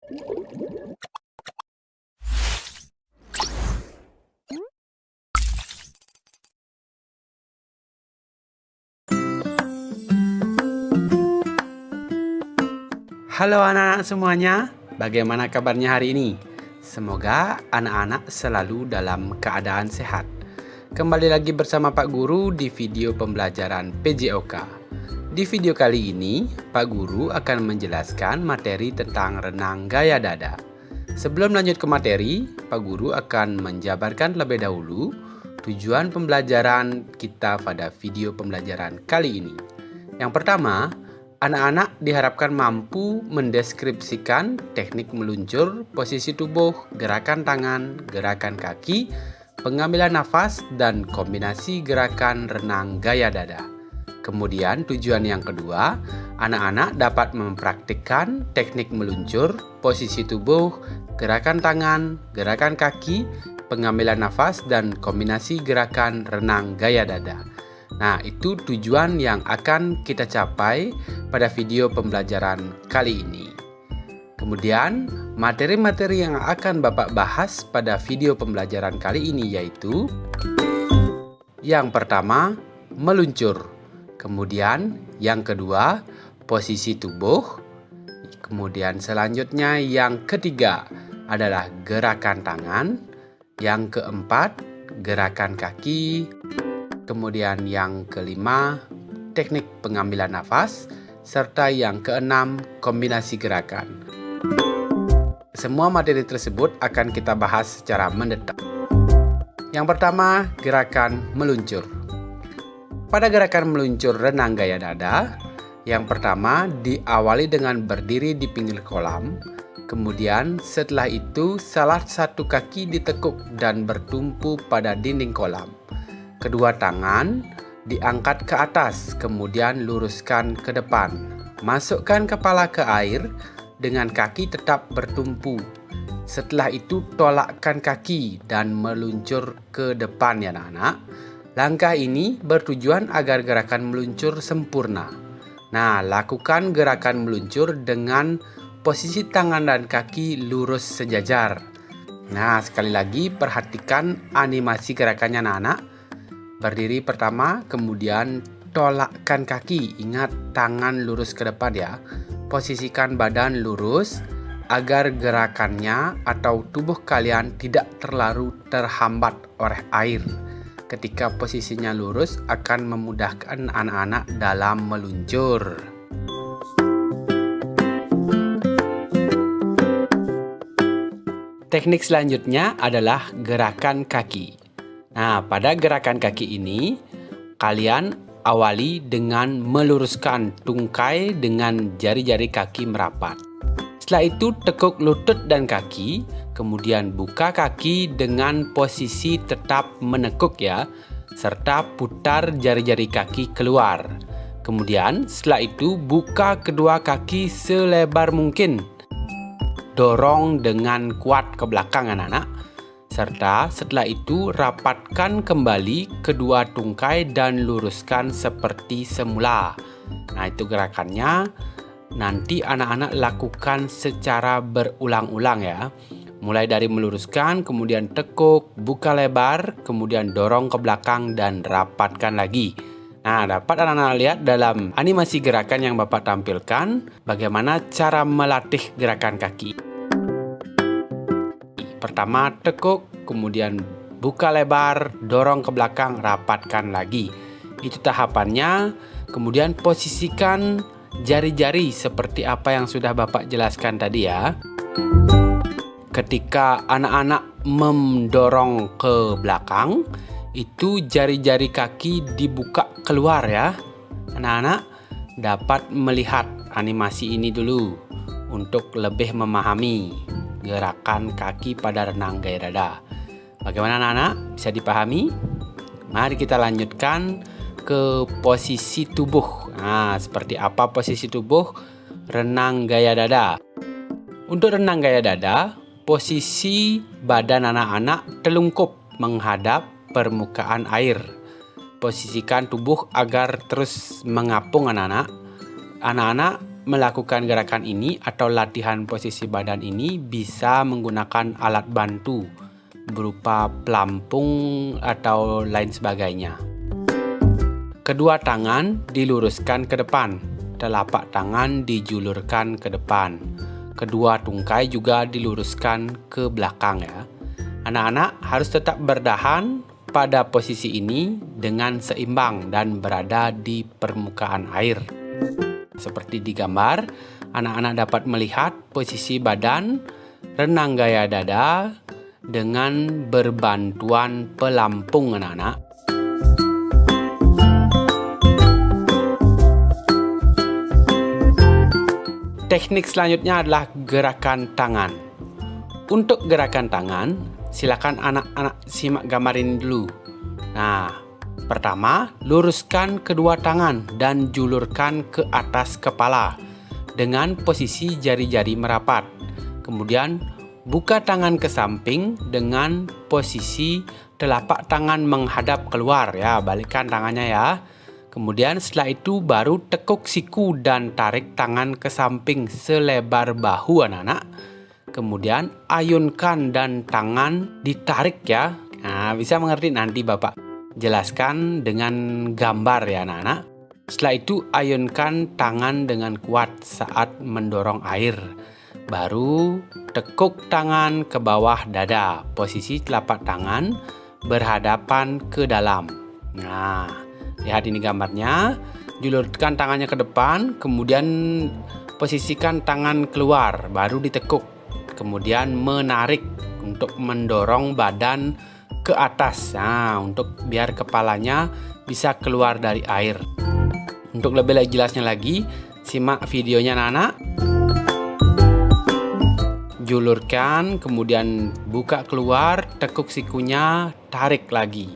Halo anak-anak semuanya, bagaimana kabarnya hari ini? Semoga anak-anak selalu dalam keadaan sehat. Kembali lagi bersama Pak Guru di video pembelajaran PJOK. Di video kali ini, Pak Guru akan menjelaskan materi tentang renang gaya dada. Sebelum lanjut ke materi, Pak Guru akan menjabarkan terlebih dahulu tujuan pembelajaran kita pada video pembelajaran kali ini. Yang pertama, anak-anak diharapkan mampu mendeskripsikan teknik meluncur, posisi tubuh, gerakan tangan, gerakan kaki, pengambilan nafas, dan kombinasi gerakan renang gaya dada. Kemudian tujuan yang kedua, anak-anak dapat mempraktikkan teknik meluncur, posisi tubuh, gerakan tangan, gerakan kaki, pengambilan nafas, dan kombinasi gerakan renang gaya dada. Nah, itu tujuan yang akan kita capai pada video pembelajaran kali ini. Kemudian, materi-materi yang akan Bapak bahas pada video pembelajaran kali ini yaitu yang pertama, meluncur. Kemudian, yang kedua, posisi tubuh. Kemudian selanjutnya yang ketiga adalah gerakan tangan. Yang keempat, gerakan kaki. Kemudian yang kelima, teknik pengambilan nafas, serta yang keenam, kombinasi gerakan. Semua materi tersebut akan kita bahas secara mendetak. Yang pertama, gerakan meluncur. Pada gerakan meluncur renang gaya dada, yang pertama diawali dengan berdiri di pinggir kolam. Kemudian setelah itu salah satu kaki ditekuk dan bertumpu pada dinding kolam. Kedua tangan diangkat ke atas, kemudian luruskan ke depan. Masukkan kepala ke air dengan kaki tetap bertumpu. Setelah itu tolakkan kaki dan meluncur ke depan ya anak-anak. Langkah ini bertujuan agar gerakan meluncur sempurna. Nah, lakukan gerakan meluncur dengan posisi tangan dan kaki lurus sejajar. Nah, sekali lagi perhatikan animasi gerakannya anak-anak. Berdiri pertama, kemudian tolakkan kaki. Ingat, tangan lurus ke depan ya. Posisikan badan lurus agar gerakannya atau tubuh kalian tidak terlalu terhambat oleh air. Ketika posisinya lurus akan memudahkan anak-anak dalam meluncur. Teknik selanjutnya adalah gerakan kaki. Nah, pada gerakan kaki ini, kalian awali dengan meluruskan tungkai dengan jari-jari kaki merapat. Setelah itu, tekuk lutut dan kaki, kemudian buka kaki dengan posisi tetap menekuk ya, serta putar jari-jari kaki keluar. Kemudian, setelah itu, buka kedua kaki selebar mungkin. Dorong dengan kuat ke belakang anak-anak. Serta setelah itu rapatkan kembali kedua tungkai dan luruskan seperti semula. Nah, itu gerakannya. Nanti anak-anak lakukan secara berulang-ulang ya. Mulai dari meluruskan, kemudian tekuk, buka lebar, kemudian dorong ke belakang dan rapatkan lagi. Nah, dapat anak-anak lihat dalam animasi gerakan yang Bapak tampilkan bagaimana cara melatih gerakan kaki. Pertama tekuk, kemudian buka lebar, dorong ke belakang, rapatkan lagi. Itu tahapannya. Kemudian posisikan jari-jari seperti apa yang sudah Bapak jelaskan tadi ya. Ketika anak-anak mendorong ke belakang, itu jari-jari kaki dibuka keluar ya. Anak-anak dapat melihat animasi ini dulu untuk lebih memahami gerakan kaki pada renang gaya dada. Bagaimana anak-anak? Bisa dipahami? Mari kita lanjutkan ke posisi tubuh. Nah, seperti apa posisi tubuh renang gaya dada? Untuk renang gaya dada, posisi badan anak-anak telungkup menghadap permukaan air. Posisikan tubuh agar terus mengapung anak-anak. Anak-anak melakukan gerakan ini atau latihan posisi badan ini bisa menggunakan alat bantu berupa pelampung atau lain sebagainya. Kedua tangan diluruskan ke depan, telapak tangan dijulurkan ke depan. Kedua tungkai juga diluruskan ke belakang ya. Anak-anak harus tetap bertahan pada posisi ini dengan seimbang dan berada di permukaan air. Seperti di gambar, anak-anak dapat melihat posisi badan renang gaya dada dengan berbantuan pelampung anak-anak. Teknik selanjutnya adalah gerakan tangan. Untuk gerakan tangan, silakan anak-anak simak gambar ini dulu. Nah, pertama, luruskan kedua tangan dan julurkan ke atas kepala dengan posisi jari-jari merapat. Kemudian, buka tangan ke samping dengan posisi telapak tangan menghadap keluar ya, balikkan tangannya ya. Kemudian setelah itu baru tekuk siku dan tarik tangan ke samping selebar bahu anak-anak. Kemudian ayunkan dan tangan ditarik ya. Nah, bisa mengerti nanti Bapak jelaskan dengan gambar ya anak-anak. Setelah itu ayunkan tangan dengan kuat saat mendorong air. Baru tekuk tangan ke bawah dada. Posisi telapak tangan berhadapan ke dalam. Nah, lihat ini gambarnya. Julurkan tangannya ke depan, kemudian posisikan tangan keluar, baru ditekuk. Kemudian menarik untuk mendorong badan ke atas. Nah, untuk biar kepalanya bisa keluar dari air. Untuk lebih jelasnya lagi, simak videonya anak-anak. Julurkan, kemudian buka keluar, tekuk sikunya, tarik lagi.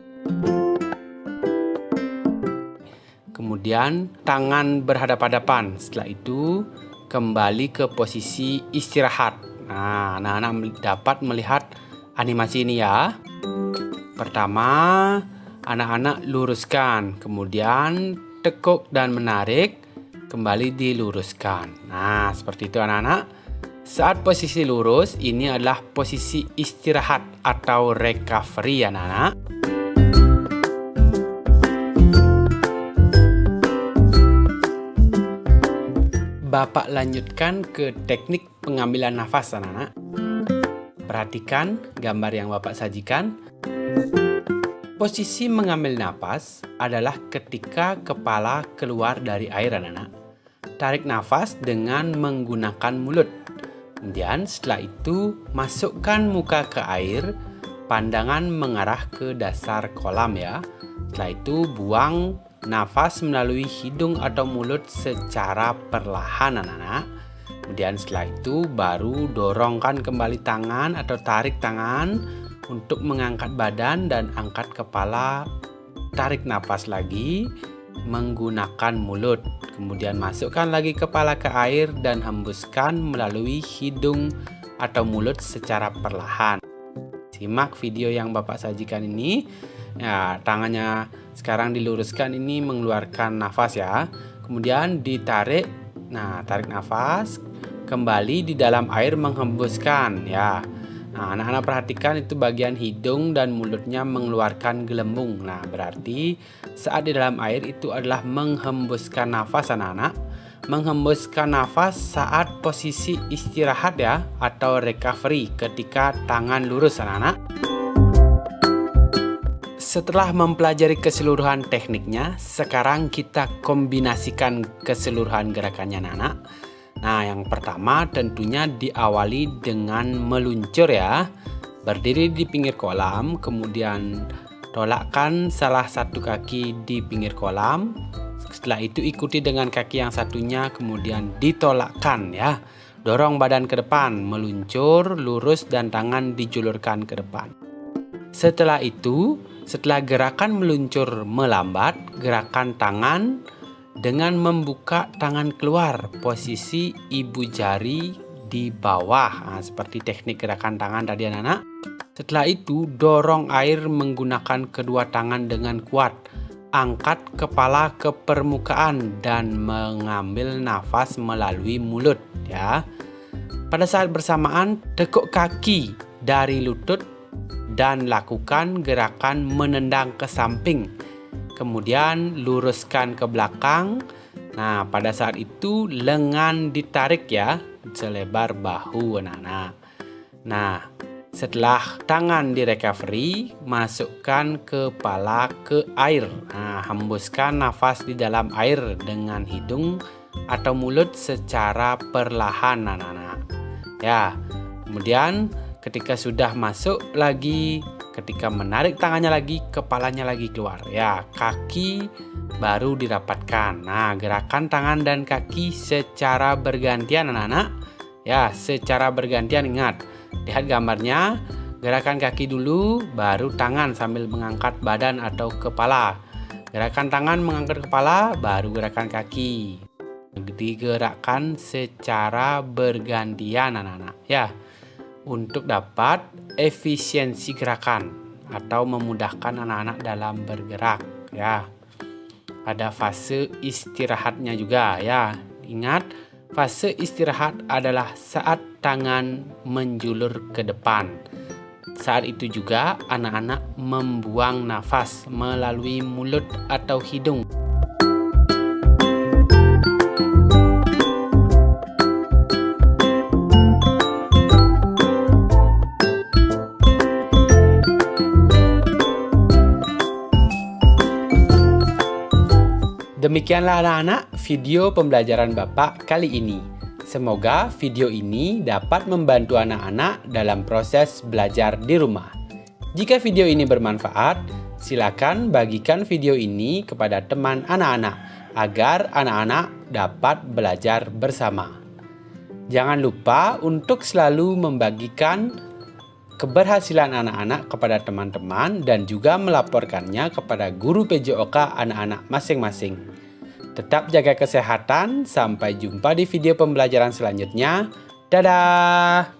Kemudian tangan berhadapan-hadapan. Setelah itu kembali ke posisi istirahat. Nah, anak-anak dapat melihat animasi ini ya. Pertama, anak-anak luruskan, kemudian tekuk dan menarik, kembali diluruskan. Nah, seperti itu anak-anak. Saat posisi lurus, ini adalah posisi istirahat atau recovery anak-anak. Bapak lanjutkan ke teknik pengambilan nafas anak-anak. Perhatikan gambar yang Bapak sajikan. Posisi mengambil nafas adalah ketika kepala keluar dari air anak-anak. Tarik nafas dengan menggunakan mulut. Kemudian setelah itu masukkan muka ke air, pandangan mengarah ke dasar kolam ya. Setelah itu buang nafas melalui hidung atau mulut secara perlahan anak-anak. Kemudian setelah itu baru dorongkan kembali tangan atau tarik tangan untuk mengangkat badan dan angkat kepala. Tarik nafas lagi menggunakan mulut. Kemudian masukkan lagi kepala ke air dan hembuskan melalui hidung atau mulut secara perlahan. Simak video yang Bapak sajikan ini. Ya, tangannya sekarang diluruskan, ini mengeluarkan nafas ya. Kemudian ditarik. Nah, tarik nafas, kembali di dalam air menghembuskan ya. Nah, anak-anak perhatikan itu bagian hidung dan mulutnya mengeluarkan gelembung. Nah, berarti saat di dalam air itu adalah menghembuskan nafas anak-anak. Menghembuskan nafas saat posisi istirahat ya, atau recovery ketika tangan lurus anak-anak. Setelah mempelajari keseluruhan tekniknya, sekarang kita kombinasikan keseluruhan gerakannya anak-anak. Nah, yang pertama tentunya diawali dengan meluncur ya. Berdiri di pinggir kolam, kemudian tolakkan salah satu kaki di pinggir kolam. Setelah itu ikuti dengan kaki yang satunya, kemudian ditolakkan ya. Dorong badan ke depan, meluncur, lurus dan tangan dijulurkan ke depan. Setelah itu, setelah gerakan meluncur melambat, gerakan tangan dengan membuka tangan keluar, posisi ibu jari di bawah. Nah, seperti teknik gerakan tangan tadi anak-anak. Setelah itu dorong air menggunakan kedua tangan dengan kuat. angkat kepala ke permukaan dan mengambil nafas melalui mulut ya. Pada saat bersamaan, tekuk kaki dari lutut dan lakukan gerakan menendang ke samping. Kemudian luruskan ke belakang. Nah, pada saat itu lengan ditarik ya, selebar bahu anak-anak. Nah, setelah tangan di recovery, masukkan kepala ke air. Nah, hembuskan nafas di dalam air dengan hidung atau mulut secara perlahan anak-anak. Ya, kemudian ketika sudah masuk lagi, ketika menarik tangannya lagi, kepalanya lagi keluar. Ya, kaki baru dirapatkan. Nah, gerakan tangan dan kaki secara bergantian anak-anak. Ya, secara bergantian, ingat. Lihat gambarnya, gerakan kaki dulu, baru tangan sambil mengangkat badan atau kepala. Gerakan tangan mengangkat kepala, baru gerakan kaki. Digerakkan secara bergantian anak-anak. Ya, untuk dapat efisiensi gerakan atau memudahkan anak-anak dalam bergerak. Ya, ada fase istirahatnya juga ya. Ingat, fase istirahat adalah saat tangan menjulur ke depan. Saat itu juga anak-anak membuang nafas melalui mulut atau hidung. Demikianlah anak-anak video pembelajaran Bapak kali ini. Semoga video ini dapat membantu anak-anak dalam proses belajar di rumah. Jika video ini bermanfaat, silakan bagikan video ini kepada teman anak-anak agar anak-anak dapat belajar bersama. Jangan lupa untuk selalu membagikan keberhasilan anak-anak kepada teman-teman dan juga melaporkannya kepada guru PJOK anak-anak masing-masing. Tetap jaga kesehatan, sampai jumpa di video pembelajaran selanjutnya. Dadah!